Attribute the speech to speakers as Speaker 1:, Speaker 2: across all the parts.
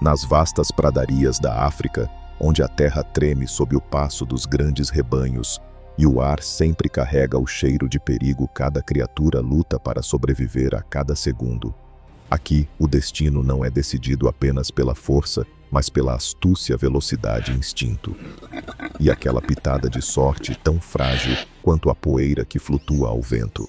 Speaker 1: Nas vastas pradarias da África, onde a terra treme sob o passo dos grandes rebanhos e o ar sempre carrega o cheiro de perigo, cada criatura luta para sobreviver a cada segundo. Aqui, o destino não é decidido apenas pela força, mas pela astúcia, velocidade e instinto. E aquela pitada de sorte tão frágil quanto a poeira que flutua ao vento.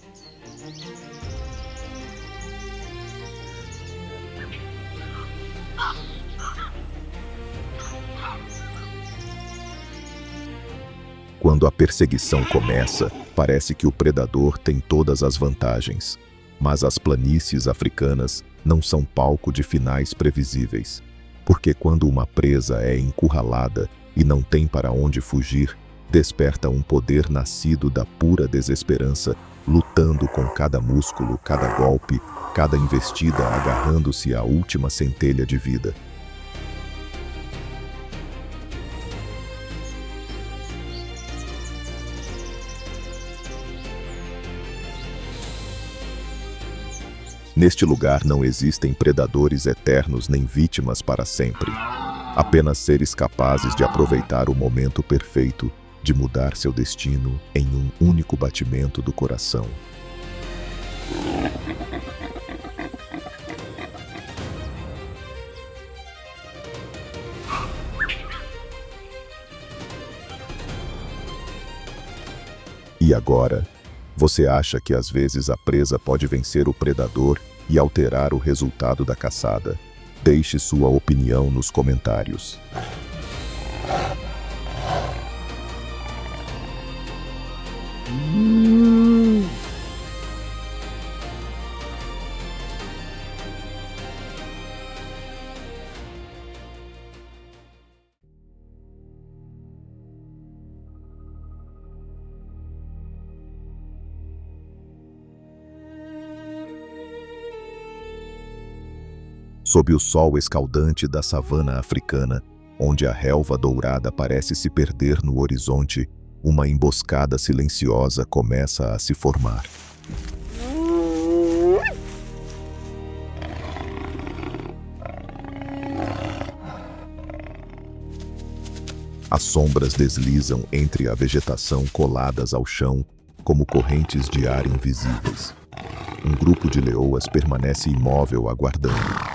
Speaker 1: Quando a perseguição começa, parece que o predador tem todas as vantagens. Mas as planícies africanas não são palco de finais previsíveis. Porque quando uma presa é encurralada e não tem para onde fugir, desperta um poder nascido da pura desesperança, lutando com cada músculo, cada golpe, cada investida, agarrando-se à última centelha de vida. Neste lugar não existem predadores eternos nem vítimas para sempre. Apenas seres capazes de aproveitar o momento perfeito, de mudar seu destino em um único batimento do coração. E agora, você acha que às vezes a presa pode vencer o predador e alterar o resultado da caçada? Deixe sua opinião nos comentários. Sob o sol escaldante da savana africana, onde a relva dourada parece se perder no horizonte, uma emboscada silenciosa começa a se formar. As sombras deslizam entre a vegetação coladas ao chão, como correntes de ar invisíveis. Um grupo de leoas permanece imóvel aguardando.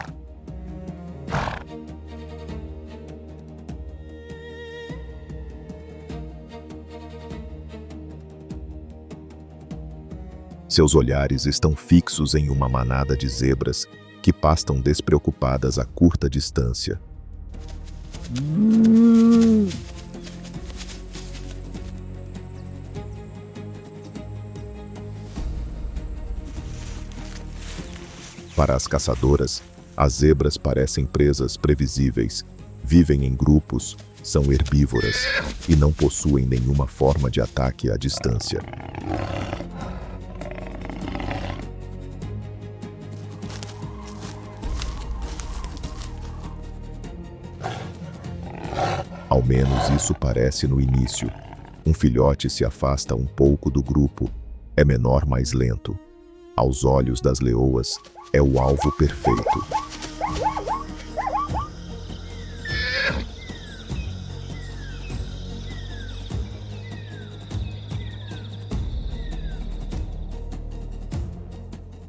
Speaker 1: Seus olhares estão fixos em uma manada de zebras que pastam despreocupadas a curta distância. Para as caçadoras, as zebras parecem presas previsíveis, vivem em grupos, são herbívoras e não possuem nenhuma forma de ataque à distância. Ao menos isso parece no início. Um filhote se afasta um pouco do grupo. É menor, mais lento. Aos olhos das leoas, é o alvo perfeito.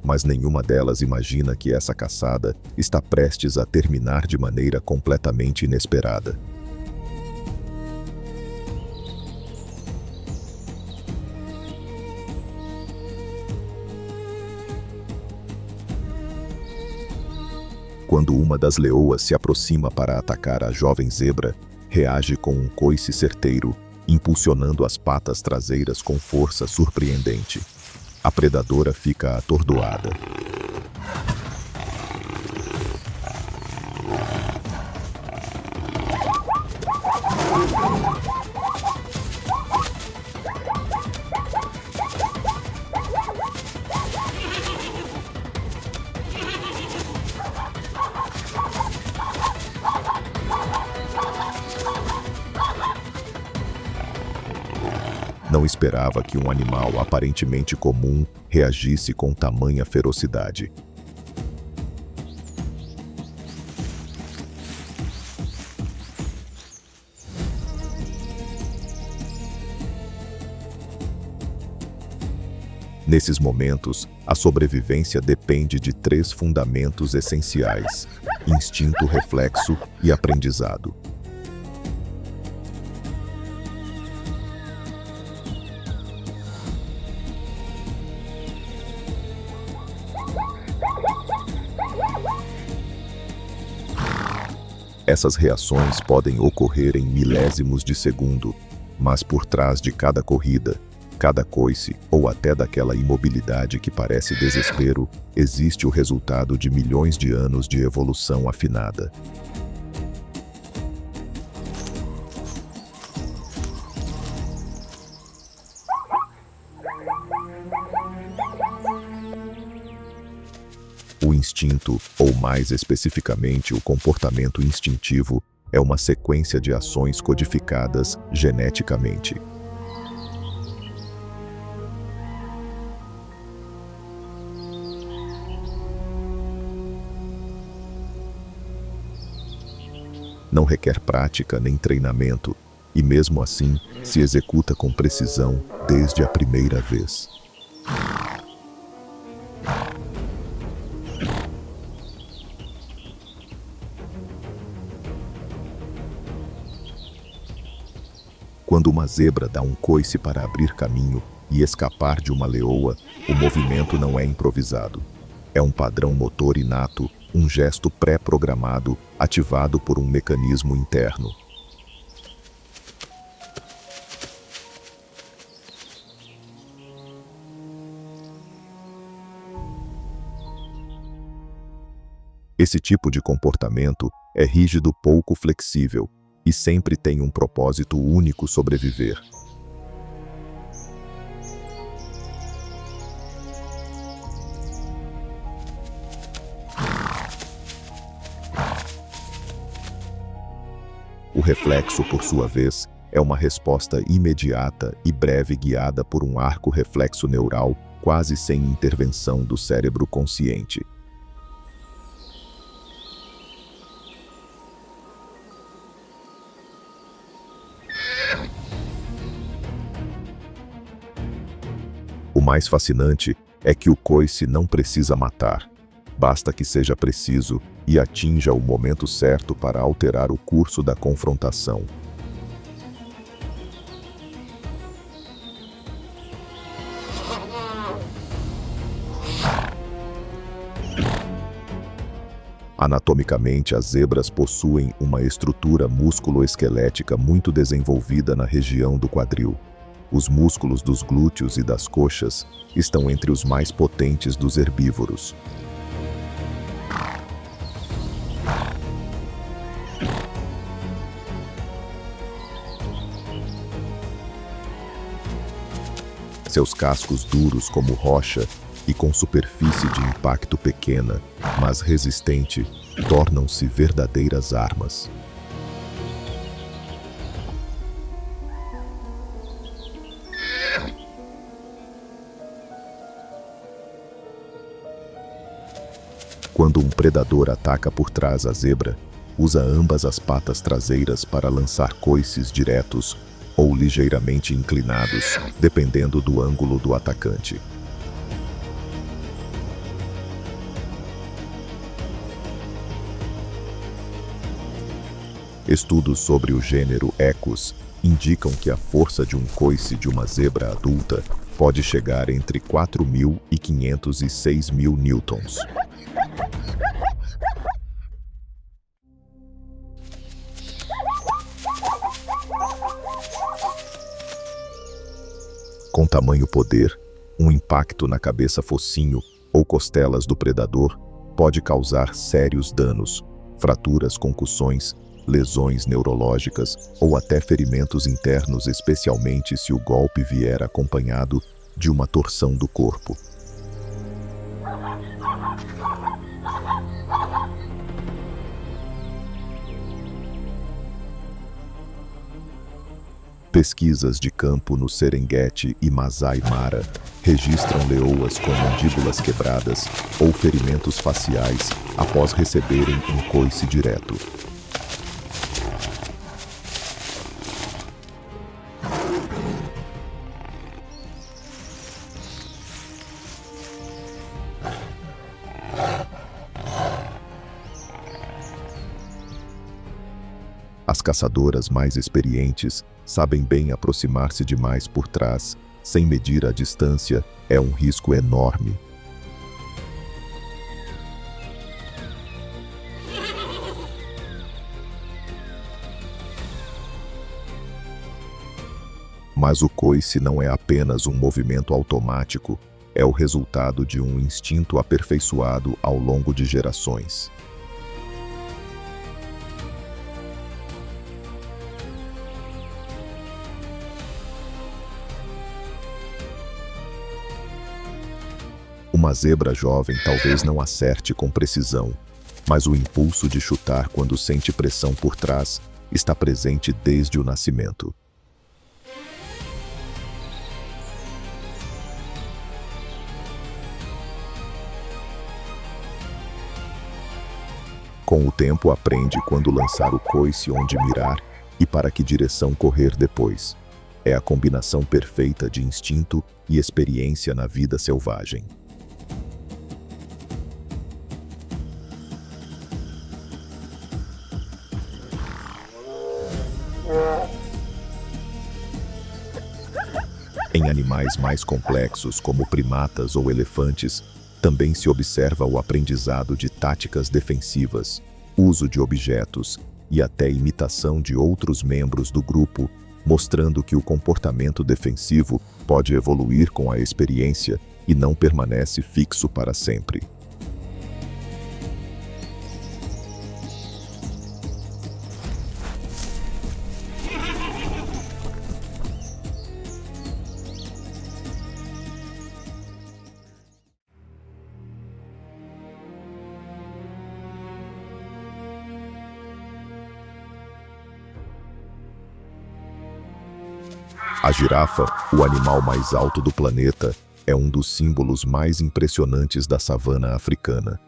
Speaker 1: Mas nenhuma delas imagina que essa caçada está prestes a terminar de maneira completamente inesperada. Quando uma das leoas se aproxima para atacar a jovem zebra, reage com um coice certeiro, impulsionando as patas traseiras com força surpreendente. A predadora fica atordoada. Não esperava que um animal aparentemente comum reagisse com tamanha ferocidade. Nesses momentos, a sobrevivência depende de três fundamentos essenciais: instinto, reflexo e aprendizado. Essas reações podem ocorrer em milésimos de segundo, mas por trás de cada corrida, cada coice ou até daquela imobilidade que parece desespero, existe o resultado de milhões de anos de evolução afinada. O instinto, ou mais especificamente o comportamento instintivo, é uma sequência de ações codificadas geneticamente. Não requer prática nem treinamento, e mesmo assim se executa com precisão desde a primeira vez. Quando uma zebra dá um coice para abrir caminho e escapar de uma leoa, o movimento não é improvisado. É um padrão motor inato, um gesto pré-programado, ativado por um mecanismo interno. Esse tipo de comportamento é rígido, pouco flexível, e sempre tem um propósito único: sobreviver. O reflexo, por sua vez, é uma resposta imediata e breve guiada por um arco reflexo neural, quase sem intervenção do cérebro consciente. O mais fascinante é que o coice não precisa matar. Basta que seja preciso e atinja o momento certo para alterar o curso da confrontação. Anatomicamente, as zebras possuem uma estrutura músculo-esquelética muito desenvolvida na região do quadril. Os músculos dos glúteos e das coxas estão entre os mais potentes dos herbívoros. Seus cascos duros como rocha e com superfície de impacto pequena, mas resistente, tornam-se verdadeiras armas. Quando um predador ataca por trás a zebra, usa ambas as patas traseiras para lançar coices diretos ou ligeiramente inclinados, dependendo do ângulo do atacante. Estudos sobre o gênero Equus indicam que a força de um coice de uma zebra adulta pode chegar entre 4.500 e 6.000 newtons. Com tamanho poder, um impacto na cabeça, focinho ou costelas do predador pode causar sérios danos, fraturas, concussões, lesões neurológicas ou até ferimentos internos, especialmente se o golpe vier acompanhado de uma torção do corpo. Pesquisas de campo no Serengeti e Masai Mara registram leoas com mandíbulas quebradas ou ferimentos faciais após receberem um coice direto. caçadoras mais experientes sabem bem aproximar-se demais por trás, sem medir a distância, é um risco enorme. Mas o coice não é apenas um movimento automático, é o resultado de um instinto aperfeiçoado ao longo de gerações. Uma zebra jovem talvez não acerte com precisão, mas o impulso de chutar quando sente pressão por trás está presente desde o nascimento. Com o tempo aprende quando lançar o coice, onde mirar e para que direção correr depois. É a combinação perfeita de instinto e experiência na vida selvagem. Em animais mais complexos, como primatas ou elefantes, também se observa o aprendizado de táticas defensivas, uso de objetos e até imitação de outros membros do grupo, mostrando que o comportamento defensivo pode evoluir com a experiência e não permanece fixo para sempre. A girafa, o animal mais alto do planeta, é um dos símbolos mais impressionantes da savana africana.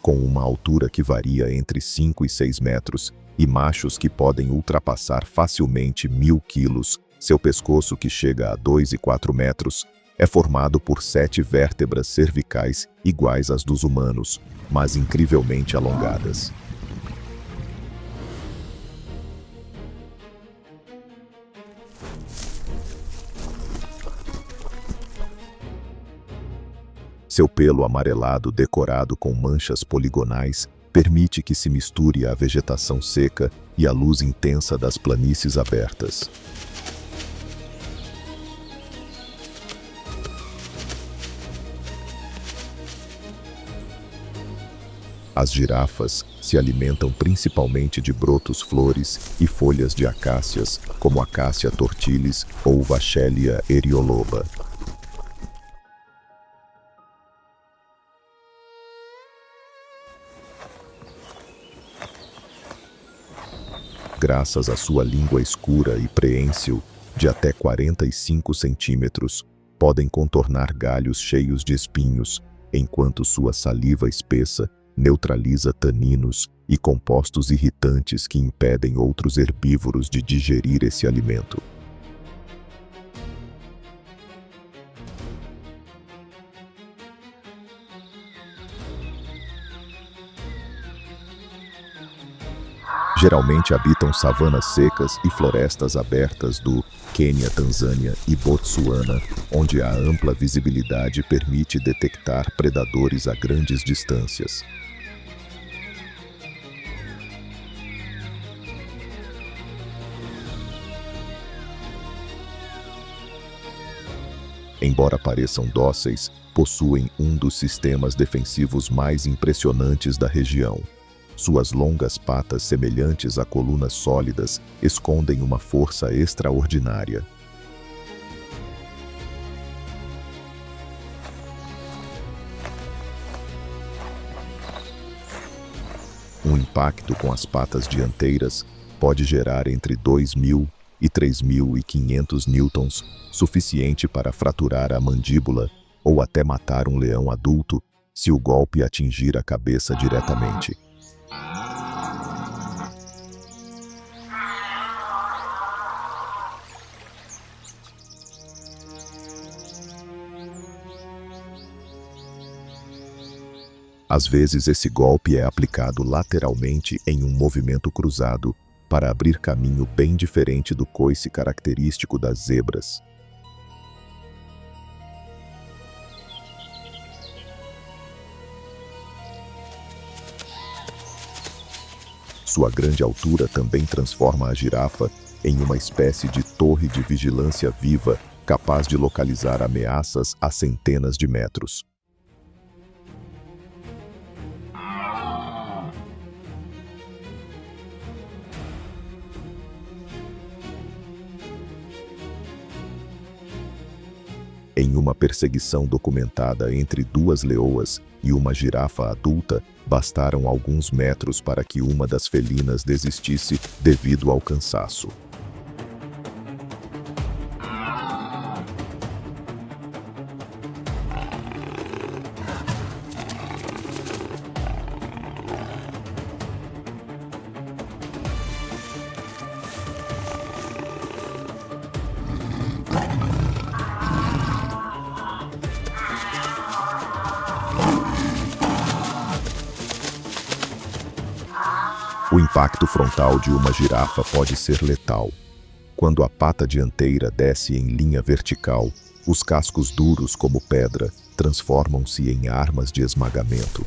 Speaker 1: Com uma altura que varia entre 5 e 6 metros, e machos que podem ultrapassar facilmente 1.000 quilos, seu pescoço, que chega a 2 e 4 metros, é formado por 7 vértebras cervicais iguais às dos humanos, mas incrivelmente alongadas. Seu pelo amarelado decorado com manchas poligonais permite que se misture a vegetação seca e a luz intensa das planícies abertas. As girafas se alimentam principalmente de brotos, flores e folhas de acácias, como Acacia tortilis ou Vachellia erioloba. Graças à sua língua escura e preensil, de até 45 centímetros, podem contornar galhos cheios de espinhos, enquanto sua saliva espessa neutraliza taninos e compostos irritantes que impedem outros herbívoros de digerir esse alimento. Geralmente habitam savanas secas e florestas abertas do Quênia, Tanzânia e Botsuana, onde a ampla visibilidade permite detectar predadores a grandes distâncias. Embora pareçam dóceis, possuem um dos sistemas defensivos mais impressionantes da região. Suas longas patas, semelhantes a colunas sólidas, escondem uma força extraordinária. Um impacto com as patas dianteiras pode gerar entre 2.000 e 3.500 newtons, suficiente para fraturar a mandíbula ou até matar um leão adulto se o golpe atingir a cabeça diretamente. Às vezes esse golpe é aplicado lateralmente em um movimento cruzado, para abrir caminho bem diferente do coice característico das zebras. Sua grande altura também transforma a girafa em uma espécie de torre de vigilância viva, capaz de localizar ameaças a centenas de metros. Em uma perseguição documentada entre duas leoas e uma girafa adulta, bastaram alguns metros para que uma das felinas desistisse devido ao cansaço. O impacto frontal de uma girafa pode ser letal. Quando a pata dianteira desce em linha vertical, os cascos duros como pedra transformam-se em armas de esmagamento.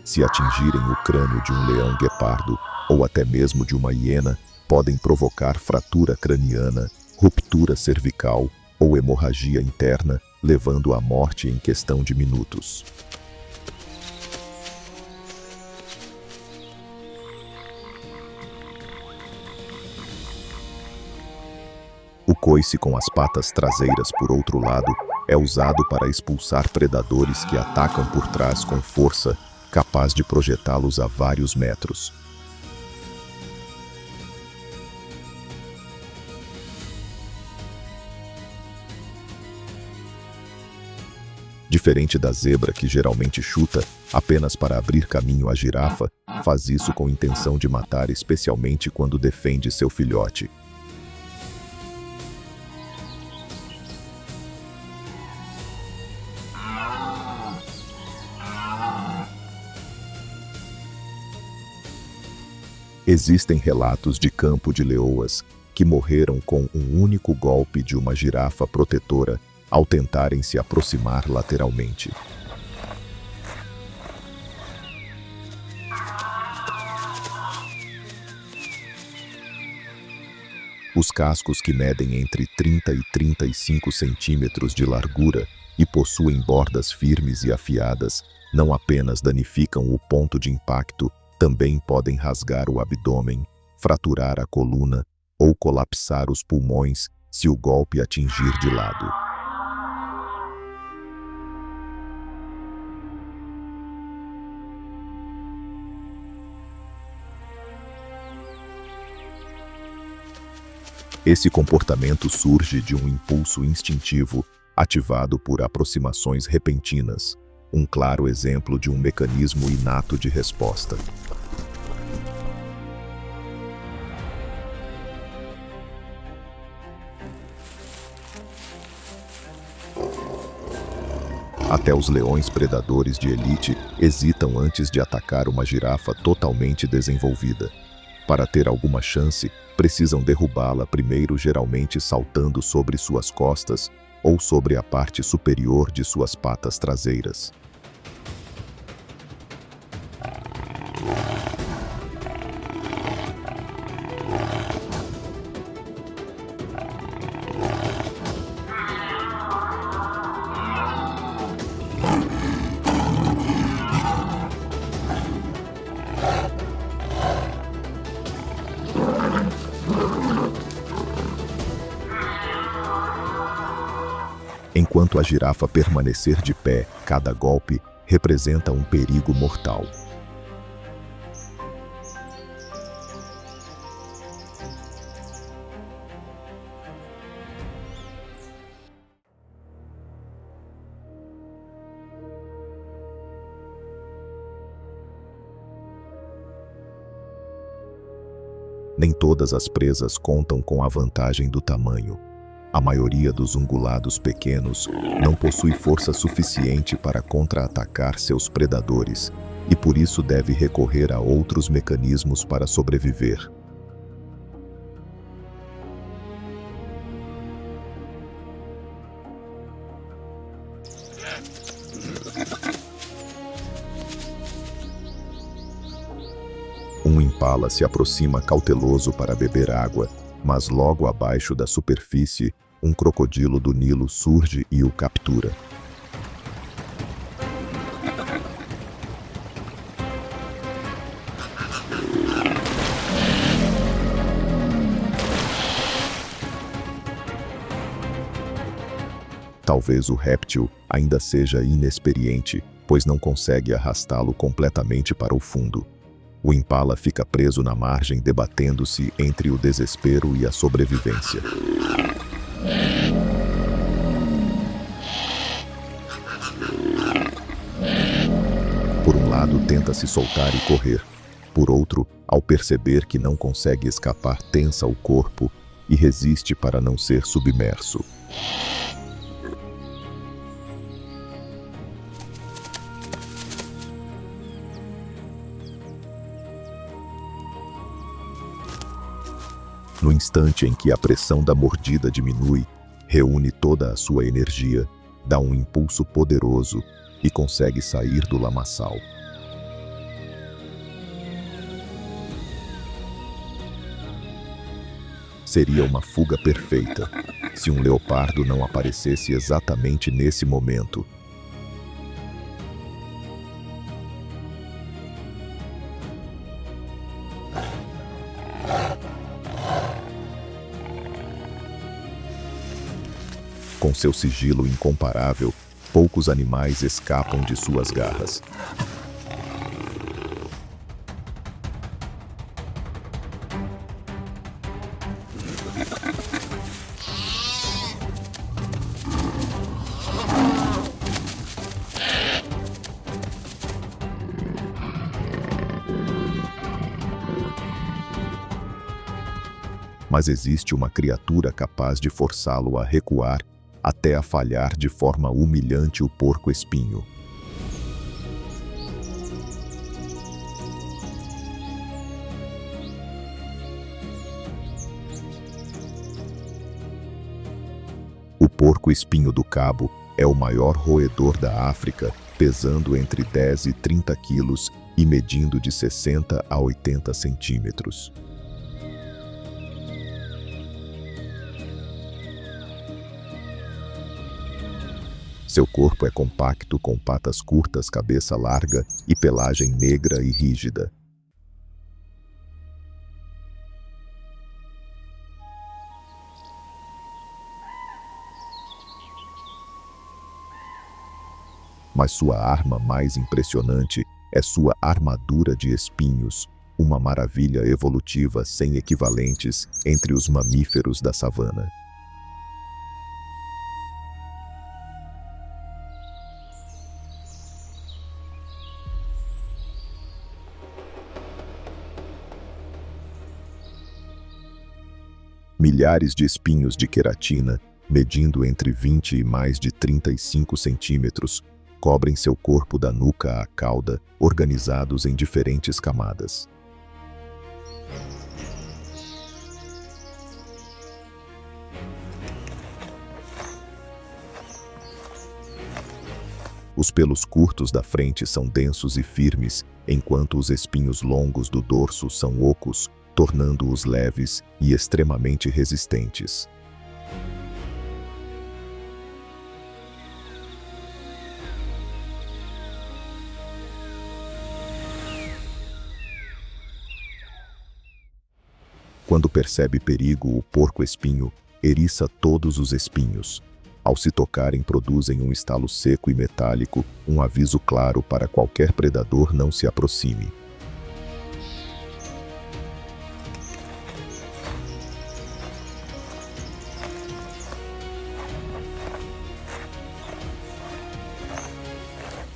Speaker 1: Se atingirem o crânio de um leão guepardo ou até mesmo de uma hiena, podem provocar fratura craniana, ruptura cervical ou hemorragia interna, levando à morte em questão de minutos. O coice com as patas traseiras, por outro lado, é usado para expulsar predadores que atacam por trás com força, capaz de projetá-los a vários metros. Diferente da zebra, que geralmente chuta apenas para abrir caminho à girafa, faz isso com intenção de matar, especialmente quando defende seu filhote. Existem relatos de campo de leoas que morreram com um único golpe de uma girafa protetora ao tentarem se aproximar lateralmente. Os cascos, que medem entre 30 e 35 centímetros de largura e possuem bordas firmes e afiadas, não apenas danificam o ponto de impacto, também podem rasgar o abdômen, fraturar a coluna ou colapsar os pulmões se o golpe atingir de lado. Esse comportamento surge de um impulso instintivo ativado por aproximações repentinas, um claro exemplo de um mecanismo inato de resposta. Até os leões predadores de elite hesitam antes de atacar uma girafa totalmente desenvolvida. Para ter alguma chance, precisam derrubá-la primeiro, geralmente saltando sobre suas costas ou sobre a parte superior de suas patas traseiras. Enquanto a girafa permanecer de pé, cada golpe representa um perigo mortal. Nem todas as presas contam com a vantagem do tamanho. A maioria dos ungulados pequenos não possui força suficiente para contra-atacar seus predadores e por isso deve recorrer a outros mecanismos para sobreviver. Um impala se aproxima cauteloso para beber água, mas logo abaixo da superfície, um crocodilo do Nilo surge e o captura. Talvez o réptil ainda seja inexperiente, pois não consegue arrastá-lo completamente para o fundo. O impala fica preso na margem, debatendo-se entre o desespero e a sobrevivência. Por um lado, tenta se soltar e correr. Por outro, ao perceber que não consegue escapar, tensa o corpo e resiste para não ser submerso. No instante em que a pressão da mordida diminui, reúne toda a sua energia, dá um impulso poderoso e consegue sair do lamaçal. Seria uma fuga perfeita, se um leopardo não aparecesse exatamente nesse momento. Com seu sigilo incomparável, poucos animais escapam de suas garras. Mas existe uma criatura capaz de forçá-lo a recuar até a falhar de forma humilhante: o porco-espinho. O porco-espinho do Cabo é o maior roedor da África, pesando entre 10 e 30 quilos e medindo de 60 a 80 centímetros. Seu corpo é compacto, com patas curtas, cabeça larga e pelagem negra e rígida. Mas sua arma mais impressionante é sua armadura de espinhos, uma maravilha evolutiva sem equivalentes entre os mamíferos da savana. Milhares de espinhos de queratina, medindo entre 20 e mais de 35 centímetros, cobrem seu corpo da nuca à cauda, organizados em diferentes camadas. Os pelos curtos da frente são densos e firmes, enquanto os espinhos longos do dorso são ocos, tornando-os leves e extremamente resistentes. Quando percebe perigo, o porco-espinho eriça todos os espinhos. Ao se tocarem, produzem um estalo seco e metálico, um aviso claro para qualquer predador não se aproxime.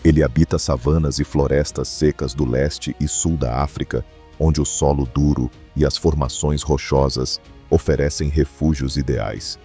Speaker 1: Ele habita savanas e florestas secas do leste e sul da África, onde o solo duro e as formações rochosas oferecem refúgios ideais.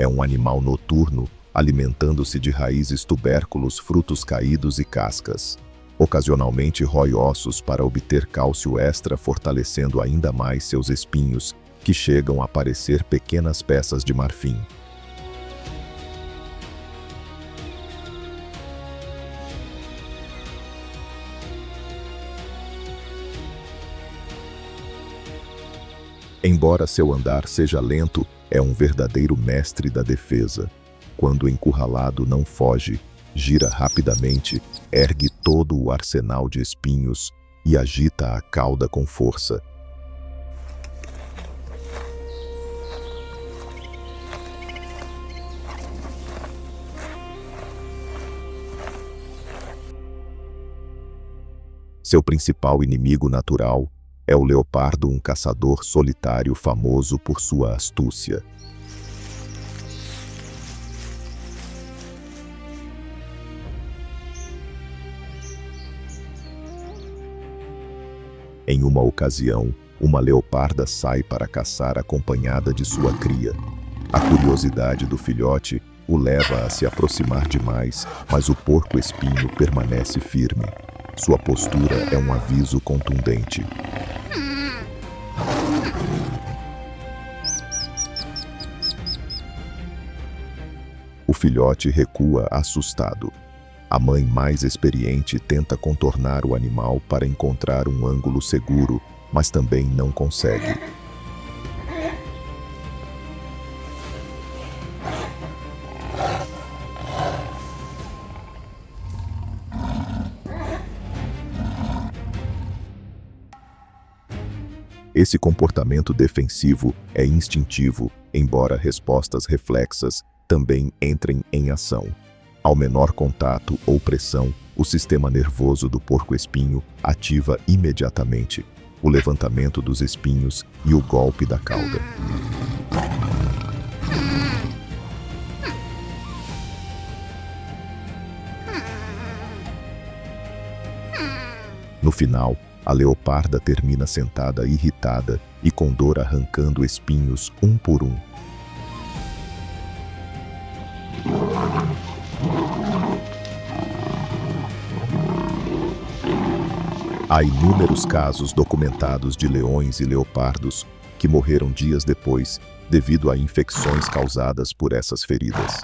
Speaker 1: É um animal noturno, alimentando-se de raízes, tubérculos, frutos caídos e cascas. Ocasionalmente rói ossos para obter cálcio extra, fortalecendo ainda mais seus espinhos, que chegam a parecer pequenas peças de marfim. Embora seu andar seja lento, é um verdadeiro mestre da defesa. Quando encurralado, não foge, gira rapidamente, ergue todo o arsenal de espinhos e agita a cauda com força. Seu principal inimigo natural é o leopardo, um caçador solitário famoso por sua astúcia. Em uma ocasião, uma leoparda sai para caçar acompanhada de sua cria. A curiosidade do filhote o leva a se aproximar demais, mas o porco-espinho permanece firme. Sua postura é um aviso contundente. O filhote recua assustado. A mãe mais experiente tenta contornar o animal para encontrar um ângulo seguro, mas também não consegue. Esse comportamento defensivo é instintivo, embora respostas reflexas também entrem em ação. Ao menor contato ou pressão, o sistema nervoso do porco-espinho ativa imediatamente o levantamento dos espinhos e o golpe da cauda. No final, a leoparda termina sentada irritada e com dor arrancando espinhos um por um. Há inúmeros casos documentados de leões e leopardos que morreram dias depois devido a infecções causadas por essas feridas.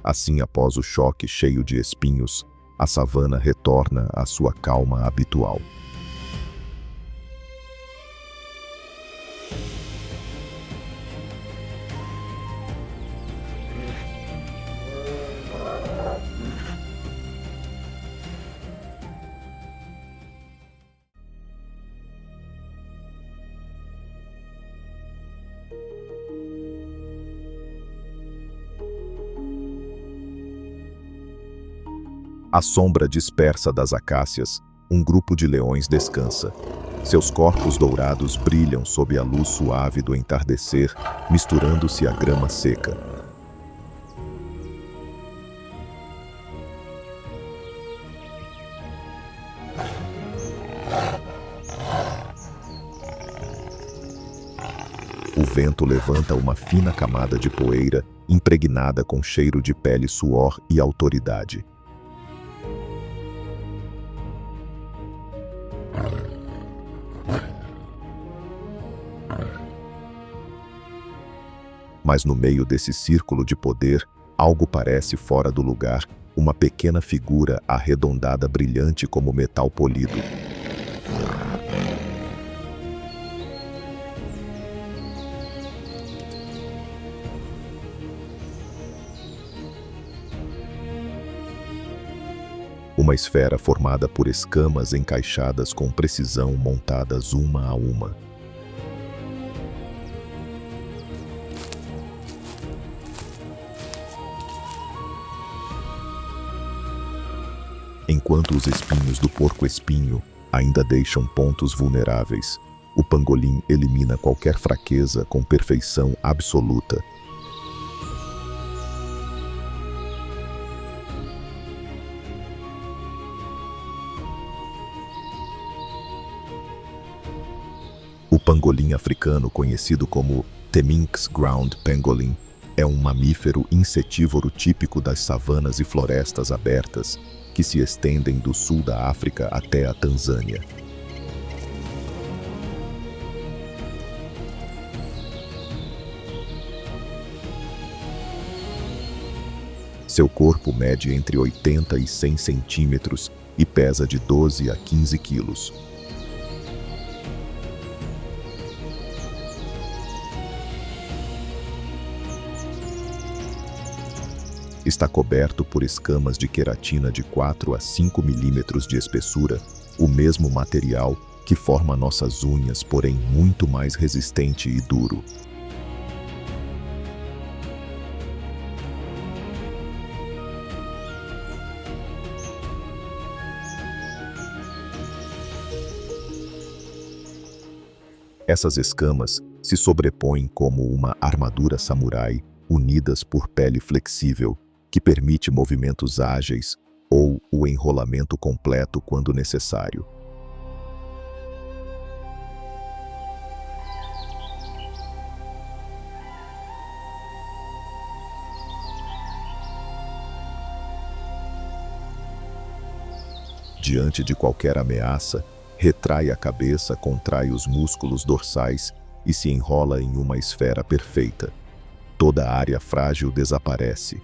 Speaker 1: Assim, após o choque cheio de espinhos, a savana retorna à sua calma habitual. À sombra dispersa das acácias, um grupo de leões descansa. Seus corpos dourados brilham sob a luz suave do entardecer, misturando-se à grama seca. O vento levanta uma fina camada de poeira, impregnada com cheiro de pele, suor e autoridade. Mas no meio desse círculo de poder, algo parece fora do lugar, uma pequena figura arredondada, brilhante como metal polido. Uma esfera formada por escamas encaixadas com precisão, montadas uma a uma. Enquanto os espinhos do porco-espinho ainda deixam pontos vulneráveis, o pangolim elimina qualquer fraqueza com perfeição absoluta. pangolim africano, conhecido como Temminck's Ground Pangolin, é um mamífero insetívoro típico das savanas e florestas abertas que se estendem do sul da África até a Tanzânia. Seu corpo mede entre 80 e 100 centímetros e pesa de 12 a 15 quilos. Está coberto por escamas de queratina de 4 a 5 milímetros de espessura, o mesmo material que forma nossas unhas, porém muito mais resistente e duro. Essas escamas se sobrepõem como uma armadura samurai, unidas por pele flexível, que permite movimentos ágeis ou o enrolamento completo quando necessário. Diante de qualquer ameaça, retrai a cabeça, contrai os músculos dorsais e se enrola em uma esfera perfeita. Toda a área frágil desaparece.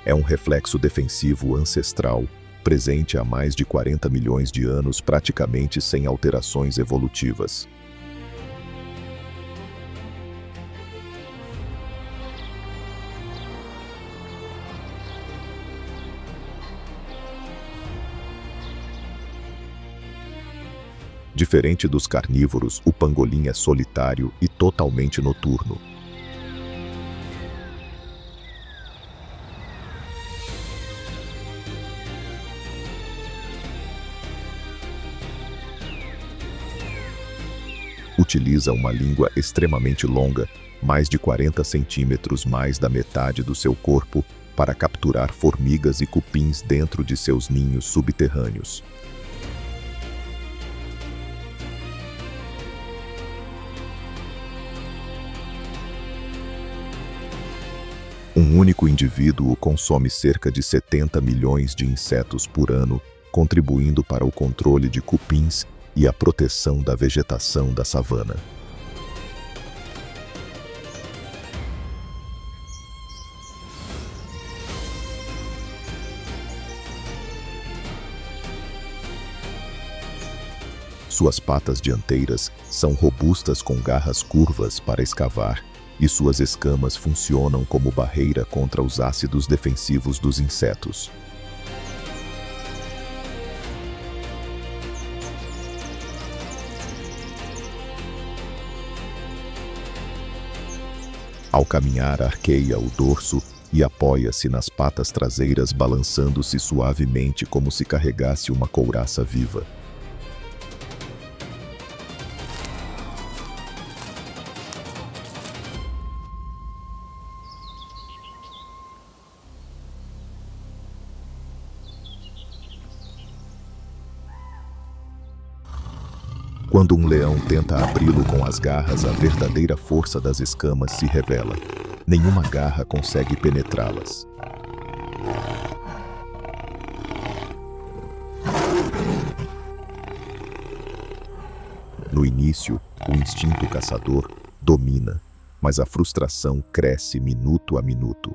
Speaker 1: É um reflexo defensivo ancestral, presente há mais de 40 milhões de anos, praticamente sem alterações evolutivas. Diferente dos carnívoros, o pangolim é solitário e totalmente noturno. Utiliza uma língua extremamente longa, mais de 40 centímetros, mais da metade do seu corpo, para capturar formigas e cupins dentro de seus ninhos subterrâneos. Um único indivíduo consome cerca de 70 milhões de insetos por ano, contribuindo para o controle de cupins e a proteção da vegetação da savana. Suas patas dianteiras são robustas com garras curvas para escavar, e suas escamas funcionam como barreira contra os ácidos defensivos dos insetos. Ao caminhar, arqueia o dorso e apoia-se nas patas traseiras, balançando-se suavemente como se carregasse uma couraça viva. Quando um leão tenta abri-lo com as garras, a verdadeira força das escamas se revela. Nenhuma garra consegue penetrá-las. No início, o instinto caçador domina, mas a frustração cresce minuto a minuto.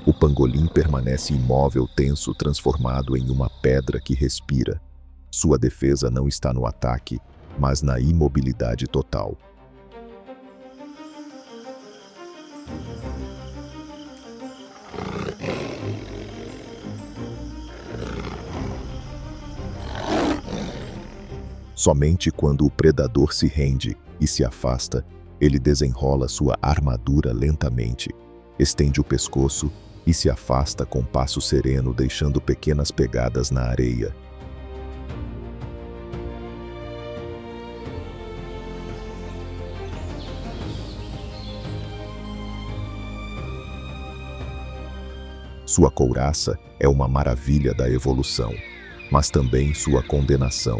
Speaker 1: O pangolim permanece imóvel, tenso, transformado em uma pedra que respira. Sua defesa não está no ataque, mas na imobilidade total. Somente quando o predador se rende e se afasta, ele desenrola sua armadura lentamente, estende o pescoço e se afasta com passo sereno, deixando pequenas pegadas na areia. Sua couraça é uma maravilha da evolução, mas também sua condenação.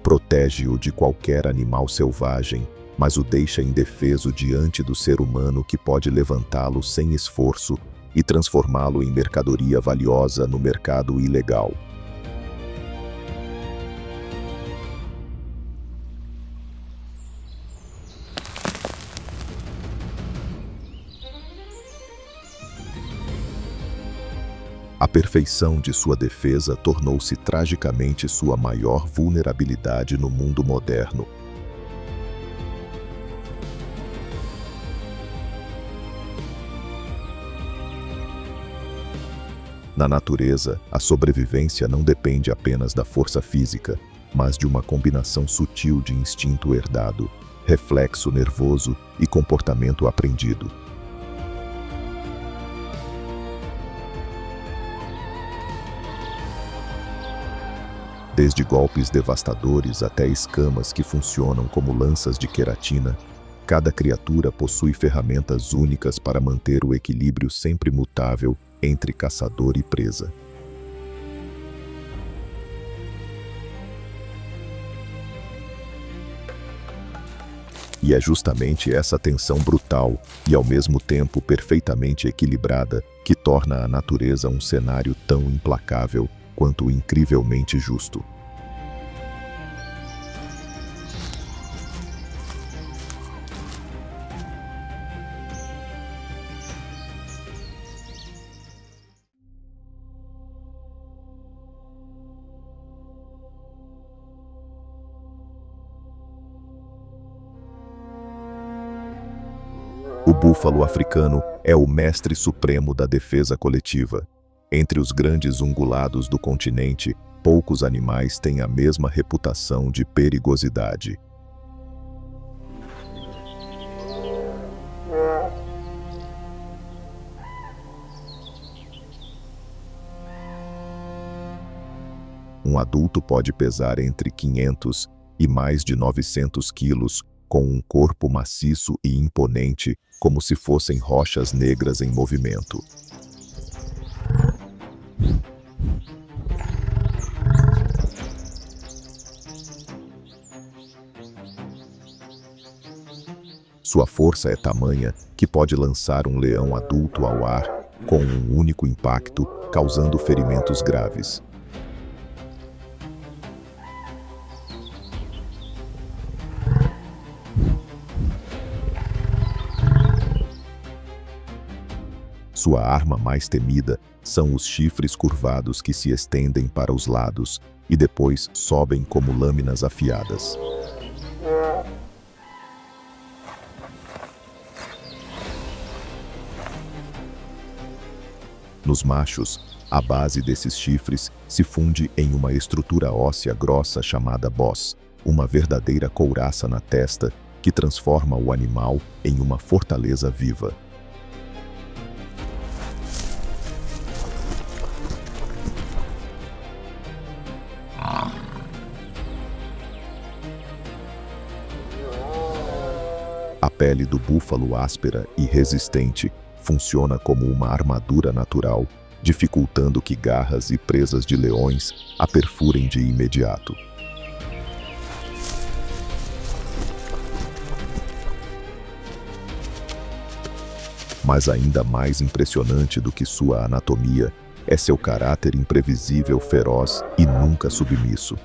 Speaker 1: Protege-o de qualquer animal selvagem, mas o deixa indefeso diante do ser humano, que pode levantá-lo sem esforço e transformá-lo em mercadoria valiosa no mercado ilegal. A perfeição de sua defesa tornou-se tragicamente sua maior vulnerabilidade no mundo moderno. Na natureza, a sobrevivência não depende apenas da força física, mas de uma combinação sutil de instinto herdado, reflexo nervoso e comportamento aprendido. Desde golpes devastadores até escamas que funcionam como lanças de queratina, cada criatura possui ferramentas únicas para manter o equilíbrio sempre mutável entre caçador e presa. E é justamente essa tensão brutal e ao mesmo tempo perfeitamente equilibrada que torna a natureza um cenário tão implacável quanto incrivelmente justo. O búfalo africano é o mestre supremo da defesa coletiva. Entre os grandes ungulados do continente, poucos animais têm a mesma reputação de perigosidade. Um adulto pode pesar entre 500 e mais de 900 quilos, com um corpo maciço e imponente, como se fossem rochas negras em movimento. Sua força é tamanha que pode lançar um leão adulto ao ar com um único impacto, causando ferimentos graves. Sua arma mais temida são os chifres curvados que se estendem para os lados e depois sobem como lâminas afiadas. Nos machos, a base desses chifres se funde em uma estrutura óssea grossa chamada boss, uma verdadeira couraça na testa que transforma o animal em uma fortaleza viva. A pele do búfalo áspera e resistente funciona como uma armadura natural, dificultando que garras e presas de leões a perfurem de imediato. Mas ainda mais impressionante do que sua anatomia é seu caráter imprevisível, feroz e nunca submisso.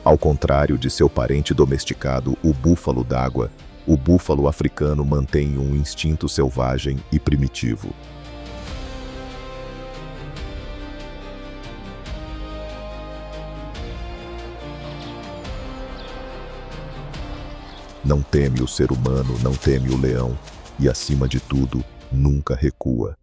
Speaker 1: Ao contrário de seu parente domesticado, o búfalo d'água, o búfalo africano mantém um instinto selvagem e primitivo. Não teme o ser humano, não teme o leão, e, acima de tudo, nunca recua.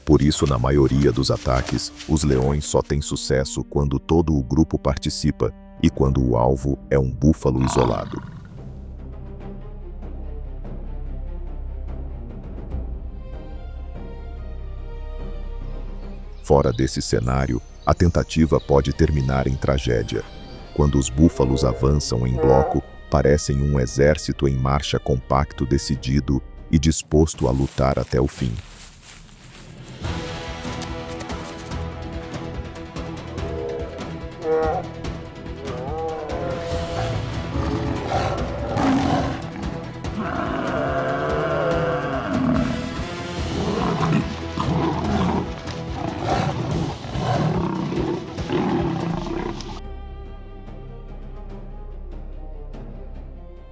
Speaker 1: Por isso, na maioria dos ataques, os leões só têm sucesso quando todo o grupo participa e quando o alvo é um búfalo isolado. Fora desse cenário, a tentativa pode terminar em tragédia. Quando os búfalos avançam em bloco, parecem um exército em marcha compacto, decidido e disposto a lutar até o fim.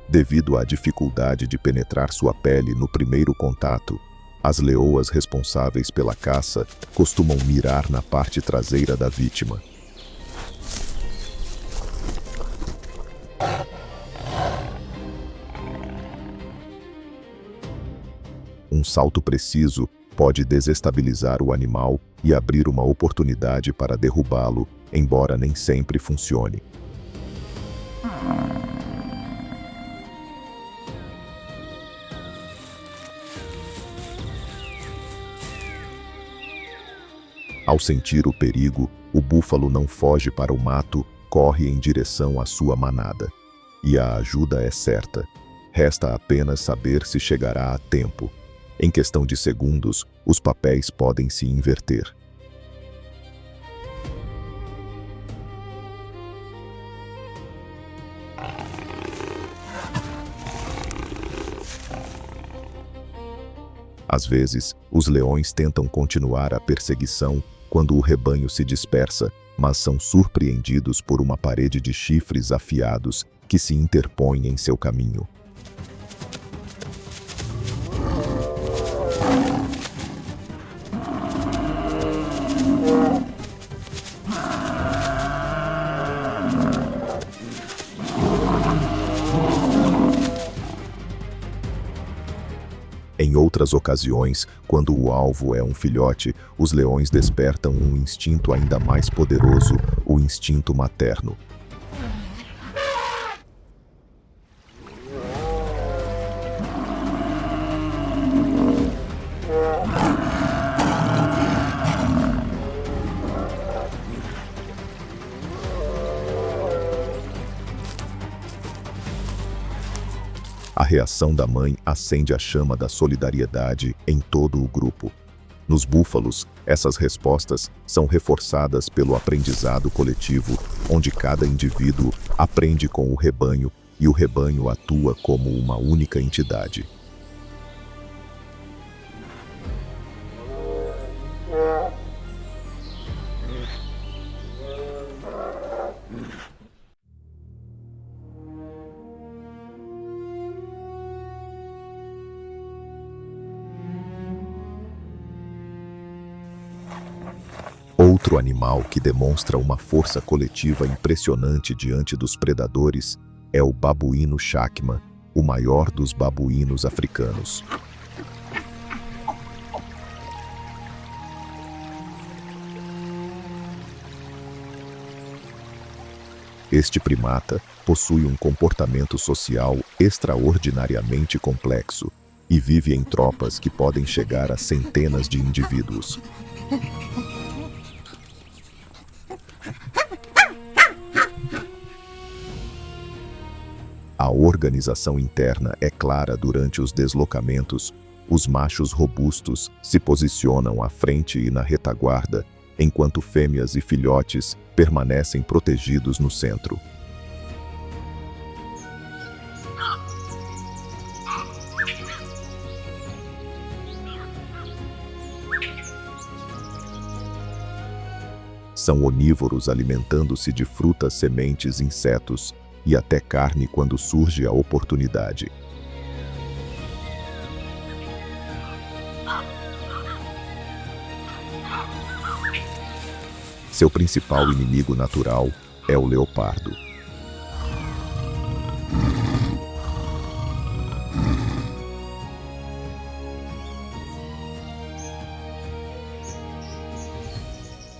Speaker 1: Devido à dificuldade de penetrar sua pele no primeiro contato, as leoas responsáveis pela caça costumam mirar na parte traseira da vítima. Um salto preciso pode desestabilizar o animal e abrir uma oportunidade para derrubá-lo, embora nem sempre funcione. Ao sentir o perigo, o búfalo não foge para o mato, corre em direção à sua manada. E a ajuda é certa. Resta apenas saber se chegará a tempo. Em questão de segundos, os papéis podem se inverter. Às vezes, os leões tentam continuar a perseguição quando o rebanho se dispersa, mas são surpreendidos por uma parede de chifres afiados que se interpõe em seu caminho. Em outras ocasiões, quando o alvo é um filhote, os leões despertam um instinto ainda mais poderoso, o instinto materno. A reação da mãe acende a chama da solidariedade em todo o grupo. Nos búfalos, essas respostas são reforçadas pelo aprendizado coletivo, onde cada indivíduo aprende com o rebanho e o rebanho atua como uma única entidade. Outro animal que demonstra uma força coletiva impressionante diante dos predadores é o babuíno chacma, o maior dos babuínos africanos. Este primata possui um comportamento social extraordinariamente complexo e vive em tropas que podem chegar a centenas de indivíduos. A organização interna é clara durante os deslocamentos. Os machos robustos se posicionam à frente e na retaguarda, enquanto fêmeas e filhotes permanecem protegidos no centro. São onívoros, alimentando-se de frutas, sementes, insetos e até carne quando surge a oportunidade. Seu principal inimigo natural é o leopardo.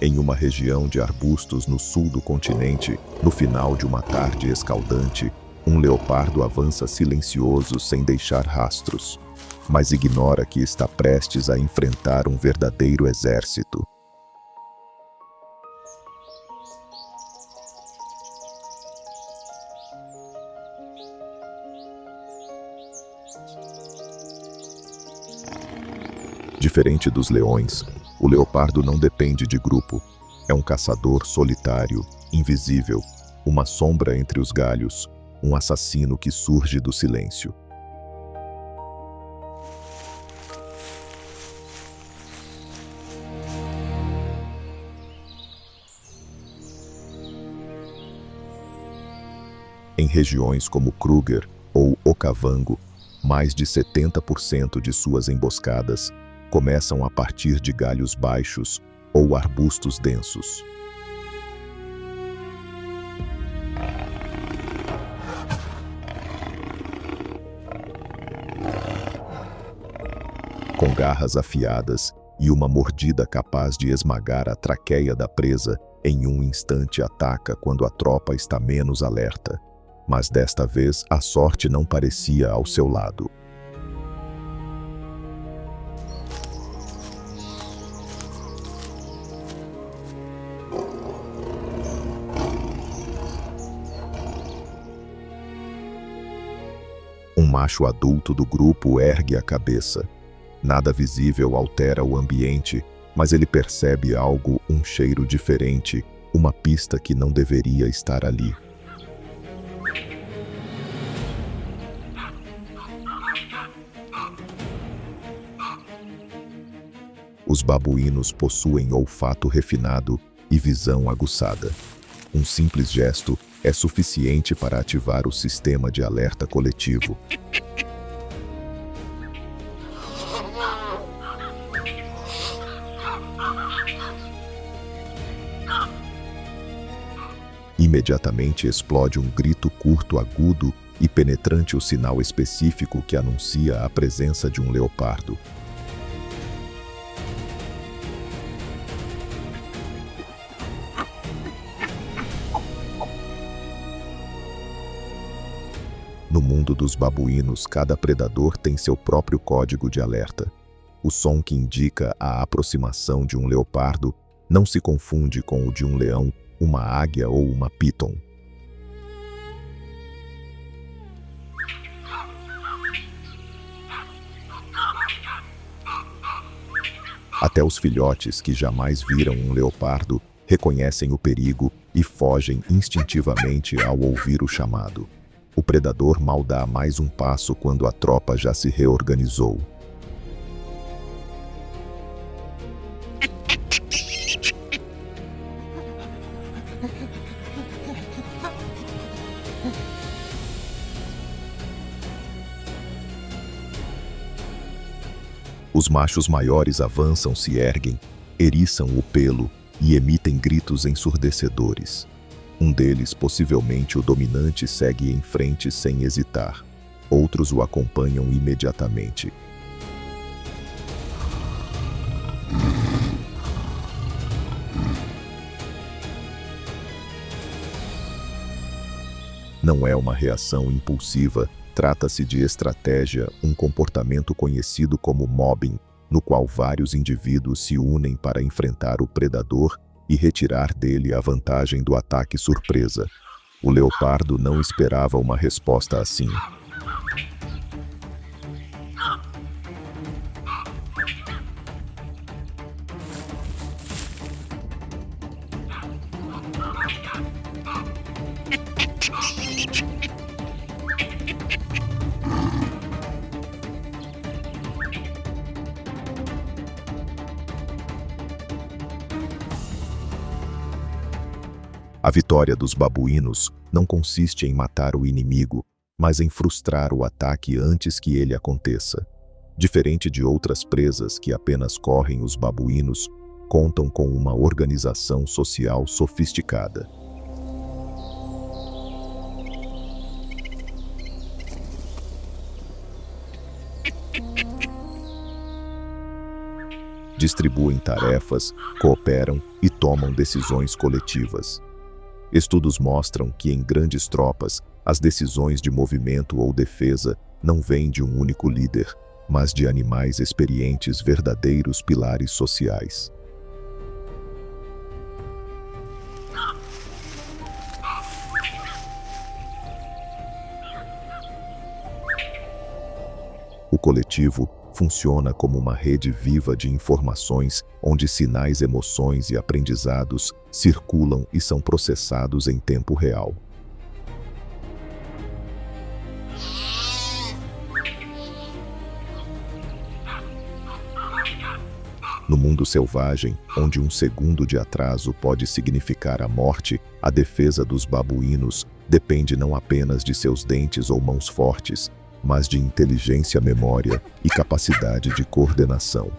Speaker 1: Em uma região de arbustos no sul do continente, no final de uma tarde escaldante, um leopardo avança silencioso sem deixar rastros, mas ignora que está prestes a enfrentar um verdadeiro exército. Diferente dos leões, o leopardo não depende de grupo. É um caçador solitário, invisível, uma sombra entre os galhos, um assassino que surge do silêncio. Em regiões como Kruger ou Okavango, mais de 70% de suas emboscadas começam a partir de galhos baixos ou arbustos densos. Com garras afiadas e uma mordida capaz de esmagar a traqueia da presa, em um instante ataca quando a tropa está menos alerta. Mas desta vez a sorte não parecia ao seu lado. Um macho adulto do grupo ergue a cabeça. Nada visível altera o ambiente, mas ele percebe algo, um cheiro diferente, uma pista que não deveria estar ali. Os babuínos possuem olfato refinado e visão aguçada. Um simples gesto é suficiente para ativar o sistema de alerta coletivo. Imediatamente explode um grito curto, agudo e penetrante, o sinal específico que anuncia a presença de um leopardo. No mundo dos babuínos, cada predador tem seu próprio código de alerta. O som que indica a aproximação de um leopardo não se confunde com o de um leão, uma águia ou uma piton. Até os filhotes que jamais viram um leopardo reconhecem o perigo e fogem instintivamente ao ouvir o chamado. O predador mal dá mais um passo quando a tropa já se reorganizou. Os machos maiores avançam, se erguem, eriçam o pelo e emitem gritos ensurdecedores. Um deles, possivelmente o dominante, segue em frente sem hesitar. Outros o acompanham imediatamente. Não é uma reação impulsiva, trata-se de estratégia, um comportamento conhecido como mobbing, no qual vários indivíduos se unem para enfrentar o predador e retirar dele a vantagem do ataque surpresa. O leopardo não esperava uma resposta assim. A vitória dos babuínos não consiste em matar o inimigo, mas em frustrar o ataque antes que ele aconteça. Diferente de outras presas que apenas correm, os babuínos contam com uma organização social sofisticada. Distribuem tarefas, cooperam e tomam decisões coletivas. Estudos mostram que em grandes tropas, as decisões de movimento ou defesa não vêm de um único líder, mas de animais experientes, verdadeiros pilares sociais. O coletivo funciona como uma rede viva de informações onde sinais, emoções e aprendizados circulam e são processados em tempo real. No mundo selvagem, onde um segundo de atraso pode significar a morte, a defesa dos babuínos depende não apenas de seus dentes ou mãos fortes, mas de inteligência, memória e capacidade de coordenação.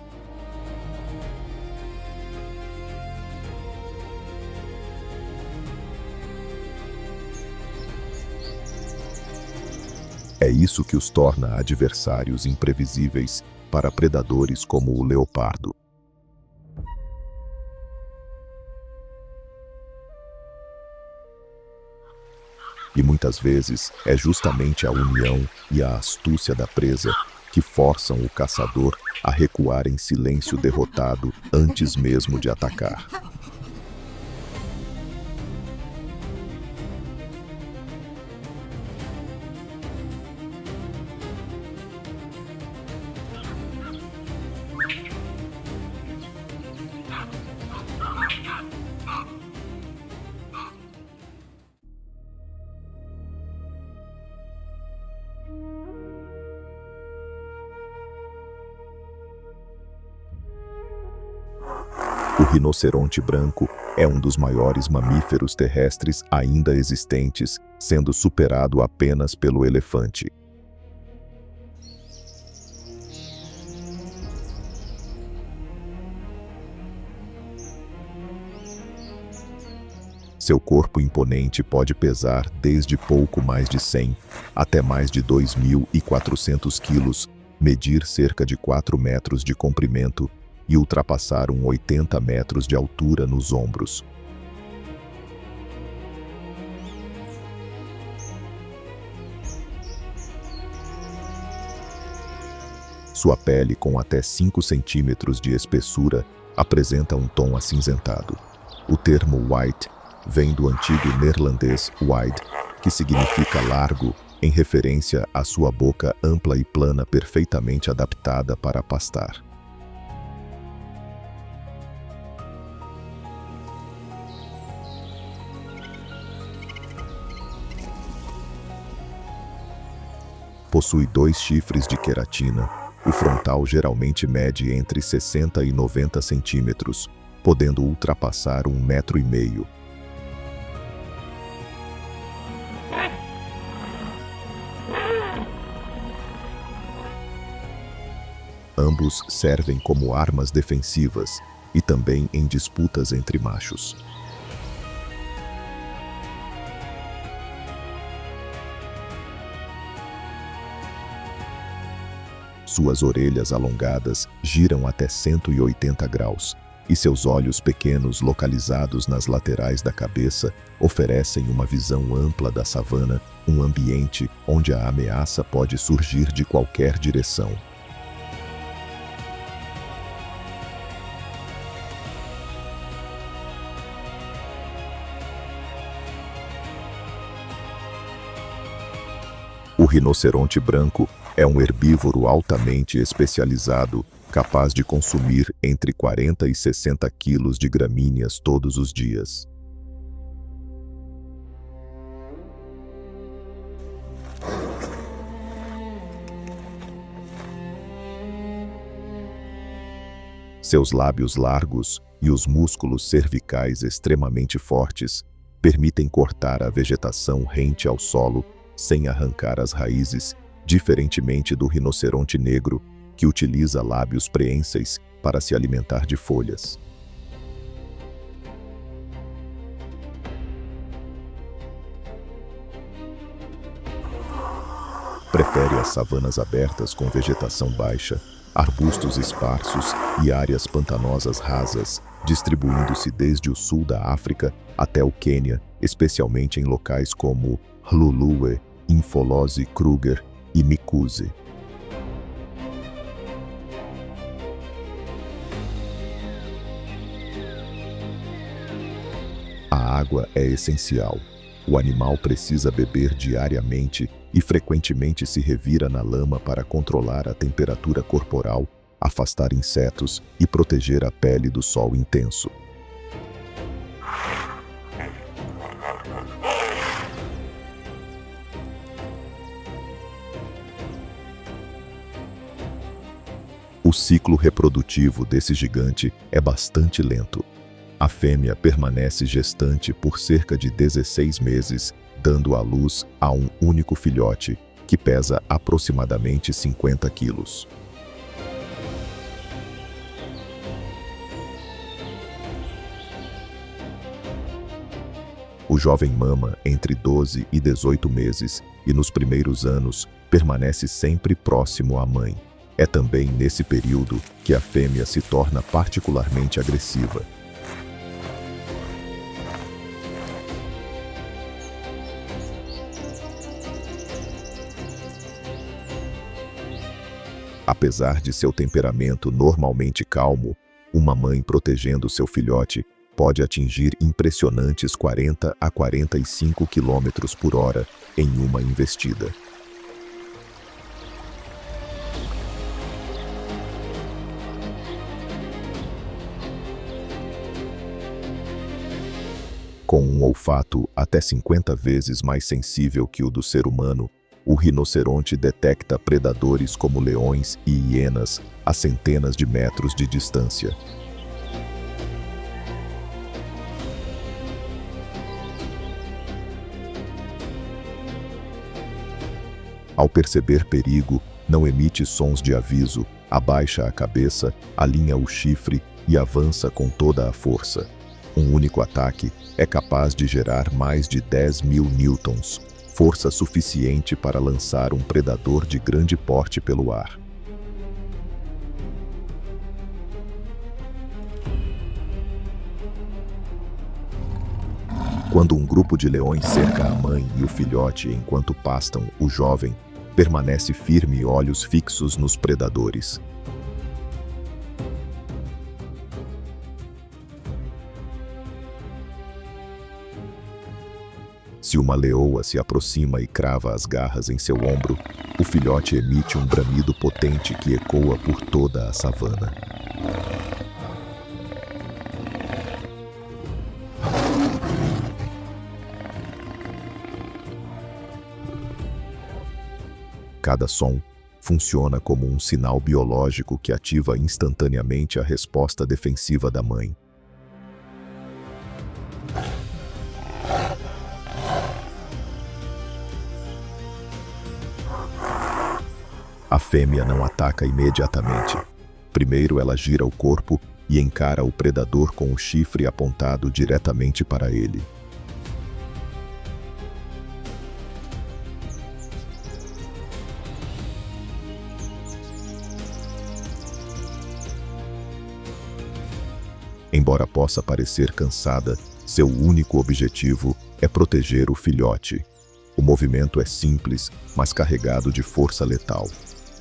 Speaker 1: É isso que os torna adversários imprevisíveis para predadores como o leopardo. E muitas vezes é justamente a união e a astúcia da presa que forçam o caçador a recuar em silêncio derrotado antes mesmo de atacar. O rinoceronte branco é um dos maiores mamíferos terrestres ainda existentes, sendo superado apenas pelo elefante. Seu corpo imponente pode pesar desde pouco mais de 100 até mais de 2.400 quilos, medir cerca de 4 metros de comprimento e ultrapassar 80 metros de altura nos ombros. Sua pele, com até 5 centímetros de espessura, apresenta um tom acinzentado. O termo white vem do antigo neerlandês wide, que significa largo, em referência à sua boca ampla e plana perfeitamente adaptada para pastar. Possui 2 chifres de queratina. O frontal geralmente mede entre 60 e 90 centímetros, podendo ultrapassar 1,5 metros. Ambos servem como armas defensivas e também em disputas entre machos. Suas orelhas alongadas giram até 180 graus, e seus olhos pequenos localizados nas laterais da cabeça oferecem uma visão ampla da savana, um ambiente onde a ameaça pode surgir de qualquer direção. O rinoceronte branco é um herbívoro altamente especializado, capaz de consumir entre 40 e 60 quilos de gramíneas todos os dias. Seus lábios largos e os músculos cervicais extremamente fortes permitem cortar a vegetação rente ao solo sem arrancar as raízes, diferentemente do rinoceronte negro, que utiliza lábios preenseis para se alimentar de folhas. as savanas abertas com vegetação baixa, arbustos esparsos e áreas pantanosas rasas, distribuindo-se desde o sul da África até o Quênia, especialmente em locais como Luluwe, Mfolozi Kruger e Mikuzi. A água é essencial. O animal precisa beber diariamente e frequentemente se revira na lama para controlar a temperatura corporal, afastar insetos e proteger a pele do sol intenso. O ciclo reprodutivo desse gigante é bastante lento. A fêmea permanece gestante por cerca de 16 meses, dando à luz a um único filhote, que pesa aproximadamente 50 quilos. O jovem mama entre 12 e 18 meses e, nos primeiros anos, permanece sempre próximo à mãe. É também nesse período que a fêmea se torna particularmente agressiva. Apesar de seu temperamento normalmente calmo, uma mãe protegendo seu filhote pode atingir impressionantes 40 a 45 km por hora em uma investida. Com um olfato até 50 vezes mais sensível que o do ser humano, o rinoceronte detecta predadores como leões e hienas a centenas de metros de distância. Ao perceber perigo, não emite sons de aviso, abaixa a cabeça, alinha o chifre e avança com toda a força. Um único ataque é capaz de gerar mais de 10.000 newtons, força suficiente para lançar um predador de grande porte pelo ar. Quando um grupo de leões cerca a mãe e o filhote enquanto pastam, o jovem permanece firme, olhos fixos nos predadores. Se uma leoa se aproxima e crava as garras em seu ombro, o filhote emite um bramido potente que ecoa por toda a savana. Cada som funciona como um sinal biológico que ativa instantaneamente a resposta defensiva da mãe. A fêmea não ataca imediatamente. Primeiro ela gira o corpo e encara o predador com o chifre apontado diretamente para ele. Embora possa parecer cansada, seu único objetivo é proteger o filhote. O movimento é simples, mas carregado de força letal.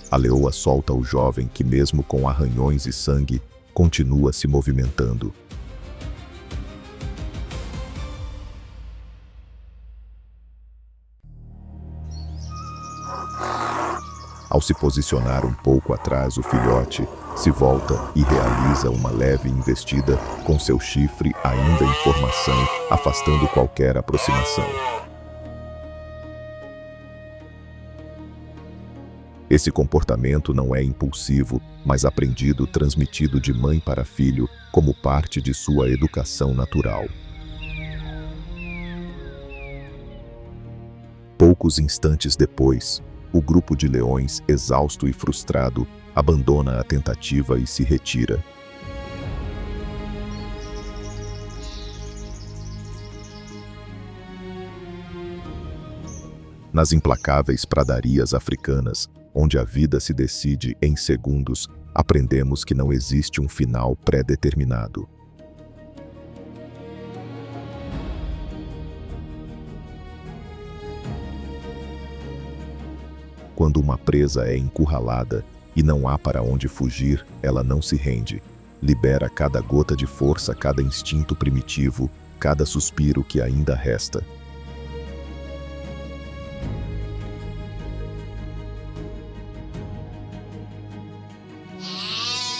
Speaker 1: A leoa solta o jovem que, mesmo com arranhões e sangue, continua se movimentando. Ao se posicionar um pouco atrás, o filhote se volta e realiza uma leve investida com seu chifre ainda em formação, afastando qualquer aproximação. Esse comportamento não é impulsivo, mas aprendido, transmitido de mãe para filho, como parte de sua educação natural. Poucos instantes depois, o grupo de leões, exausto e frustrado, abandona a tentativa e se retira. Nas implacáveis pradarias africanas, onde a vida se decide em segundos, aprendemos que não existe um final pré-determinado. Quando uma presa é encurralada e não há para onde fugir, ela não se rende. Libera cada gota de força, cada instinto primitivo, cada suspiro que ainda resta.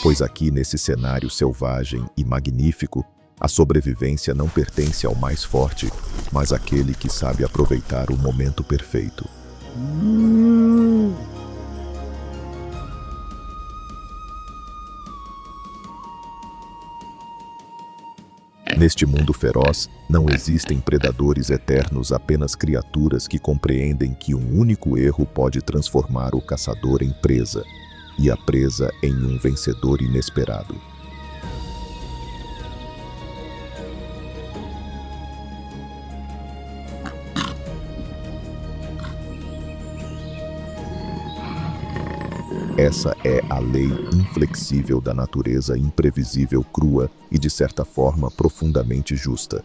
Speaker 1: Pois aqui, nesse cenário selvagem e magnífico, a sobrevivência não pertence ao mais forte, mas àquele que sabe aproveitar o momento perfeito. Neste mundo feroz, não existem predadores eternos, apenas criaturas que compreendem que um único erro pode transformar o caçador em presa, e a presa em um vencedor inesperado. Essa é a lei inflexível da natureza imprevisível, crua e, de certa forma, profundamente justa.